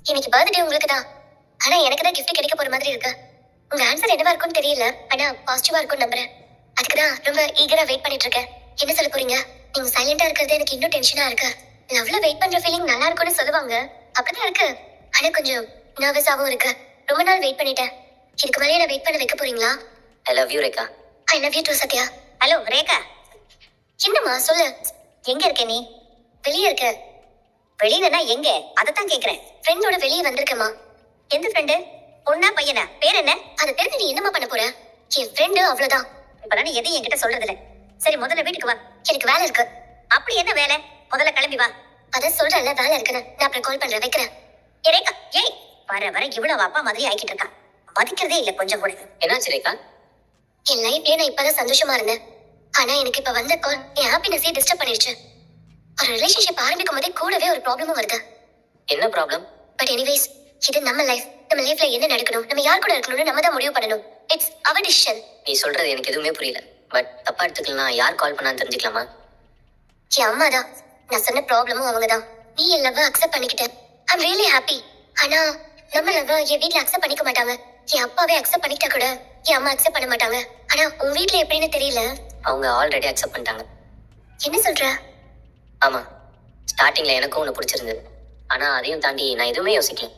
இன்னைக்கு பர்த்டே உங்களுக்கு தான். ஆனா எனக்கு தான் கிஃப்ட் கிடைக்க போற மாதிரி இருக்கு. உங்க ஆன்சர் என்னவா இருக்கும்னு தெரியல. ஆனா பாசிட்டிவா இருக்கும்னு நம்புறேன். அதுக்கு தான் ரொம்ப ஈகரா வெயிட் பண்ணிட்டு இருக்கேன். என்ன சொல்ல போறீங்க? நீங்க சைலண்டா இருக்கிறது எனக்கு இன்னும் டென்ஷனா இருக்கு. லவ்ல வெயிட் பண்ற ஃபீலிங் நல்லா இருக்கும்னு சொல்லுவாங்க. அப்படிதான் இருக்கு. ஆனா கொஞ்சம் நர்வஸாவும் இருக்கு. ரொம்ப நாள் வெயிட் பண்ணிட்டேன். இதுக்கு மேலே என்ன வெயிட் பண்ண வைக்க போறீங்களா? I love you Rekha. I love you too Sathya. Hello Rekha, என்னம்மா சொல்லு. எங்க இருக்க நீ? வெளியே இருக்க. வெளியிலனா எங்க? அதத்தான் கேக்குறேன். ஃப்ரெண்டோட வெளியே வந்திருக்கேம்மா. எந்த ஃப்ரெண்டு? பொண்ணா பையனா? பேர் என்ன? அதை தெரிஞ்சு நீ என்னம்மா பண்ண போற? என் ஃப்ரெண்டு அவ்வளவுதான். இப்ப நீ எதையும் என்கிட்ட சொல்றது இல்ல. சரி முதல்ல வீட்டுக்கு வா. எனக்கு வேலை இருக்கு. அப்படி என்ன வேலை? முதல்ல கிளம்பி வா. அதான் சொல்றேன்ல வேலை இருக்குன்னு. நான் அப்புறம் கால் பண்றேன், வைக்கிறேன். ஏ ரேகா, ஏய் வர வர இவ்வளவு அப்பா மாதிரி ஆக்கிட்டு இருக்கா. மதிக்கிறதே இல்ல கொஞ்சம் கூட. என்னாச்சு ரேகா? என் லைஃப்லயே நான் இப்பதான் சந்தோஷமா இருந்தேன். ஆனா எனக்கு இப்ப வந்த கால் என் ஹாப்பினஸே டிஸ்டர்ப் பண்ணிடுச்சு. ஒரு ரிலேஷன்ஷிப் ஆரம்பிக்கும் போதே கூடவே ஒரு ப்ராப்ளமும் வருது. என்ன ப்ராப்ளம்? பட் எனிவேஸ், இது நம்ம லைஃப். நம்ம லைஃப்ல என்ன நடக்கணும், நம்ம யார் கூட இருக்கணும்னு நம்ம தான் முடிவு பண்ணணும். It's our decision. நீ சொல்றது எனக்கு எதுவுமே புரியல. பட் தப்பா எடுத்துக்கலாம். யார் கால் பண்ணான்னு தெரிஞ்சுக்கலாமா? என் அம்மா தான். நான் சொன்ன ப்ராப்ளமும் அவங்க தான். நீ என் லவ் அக்செப்ட் பண்ணிக்கிட்டேன். I'm really happy. ஆனா நம்ம லவ் என் வீட்ல அக்செப்ட் பண்ணிக்க மாட்டாங்க. என் அப்பாவே அக்செப்ட் பண்ணிட்டா கூட என் அம்மா அக்செப்ட் பண்ண மாட்டாங்க. ஆனா உன் வீட்ல எப்படின்னு தெரியல. அவங்க ஆல்ரெடி அக்செப்ட் பண்ணிட்டாங்க. என்ன சொல்ற? ஆமா, ஸ்டார்டிங்ல எனக்கும் உன்னை பிடிச்சிருந்தது. ஆனா அதையும் தாண்டி நான் எதுவுமே யோசிக்கல.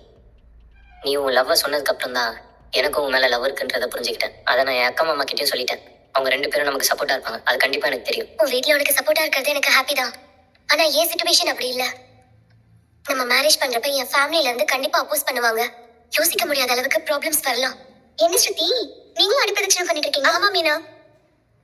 நீ உன் லவ்வை சொன்னதுக்கு அப்புறம் தான் எனக்கும் உன் மேல லவ் இருக்குன்றதை புரிஞ்சுக்கிட்டேன். அதை நான் என் அக்கா மாமா கிட்டயும் சொல்லிட்டேன். அவங்க 2 பேரும் நமக்கு சப்போர்ட்டா இருப்பாங்க. அது கண்டிப்பா எனக்கு தெரியும். உன் வீட்ல உனக்கு சப்போர்ட்டா இருக்கிறது எனக்கு ஹாப்பி தான். ஆனா ஏன் சிச்சுவேஷன் அப்படி இல்ல. நம்ம மேரேஜ் பண்றப்ப என் ஃபேமிலில இருந்து கண்டிப்பா அப்போஸ் பண்ணுவாங்க. யோசிக்க முடியாத அளவுக்கு ப்ராப்ளம்ஸ் வரலாம். என்ன ஸ்ருதி, நீங்களும் அடுப்பதிச்சு பண்ணிட்டு இருக்கீங்க? ஆமா மீனா,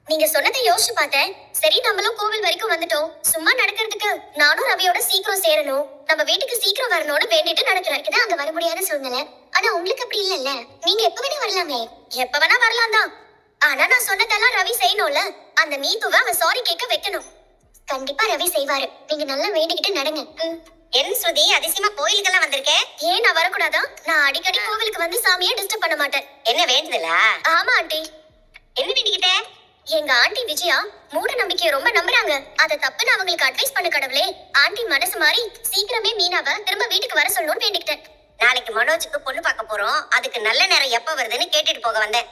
நீங்க சொன்னதை யோசிச்சு பார்த்தேன். சரி நம்மளும் கோவில் வரைக்கும் வந்துட்டோம். சும்மா நடக்கிறதுக்கு நானும் ரவியோட சீக்கிரம் சேரணும், நம்ம வீட்டுக்கு சீக்கிரம் வரணும்னு வேண்டிட்டு நடக்கிறேன். இதான் அங்க வர முடியாத சூழ்நிலை. ஆனா உங்களுக்கு அப்படி இல்லல்ல. நீங்க எப்ப வேணா வரலாமே. எப்ப வேணா வரலாம் தான். ஆனா நான் சொன்னதெல்லாம் ரவி செய்யணும்ல. அந்த நீத்துவை அவன் சாரி கேட்க வைக்கணும். கண்டிப்பா ரவி செய்வாரு. நீங்க நல்லா வேண்டிக்கிட்டு நடங்க. என் ஸ்ருதி, அதிசயமா கோயிலுக்கெல்லாம் வந்திருக்கேன். ஏன் நான் வரக்கூடாதா? நான் அடிக்கடி கோவிலுக்கு வந்து சாமியை டிஸ்டர்ப் பண்ண மாட்டேன். என்ன வேண்டுதலா? ஆமா ஆண்டி. என்ன வேண்டிக்கிட்ட? எங்க ஆண்டி விஜயா மூட நம்பிக்கையை ரொம்ப நம்புறாங்க. அத தப்புன்னு அவங்களுக்கு அட்வைஸ் பண்ண கடவுளே. ஆண்டி மனசு மாறி சீக்கிரமே மீனாவை திரும்ப வீட்டுக்கு வர சொல்லணும்னு வேண்டிக்கிட்டேன். நாளைக்கு மனோஜுக்கு பொண்ணு பார்க்க போறோம். அதுக்கு நல்ல நேரம் எப்ப வருதுன்னு கேட்டுட்டு போக வந்தேன்.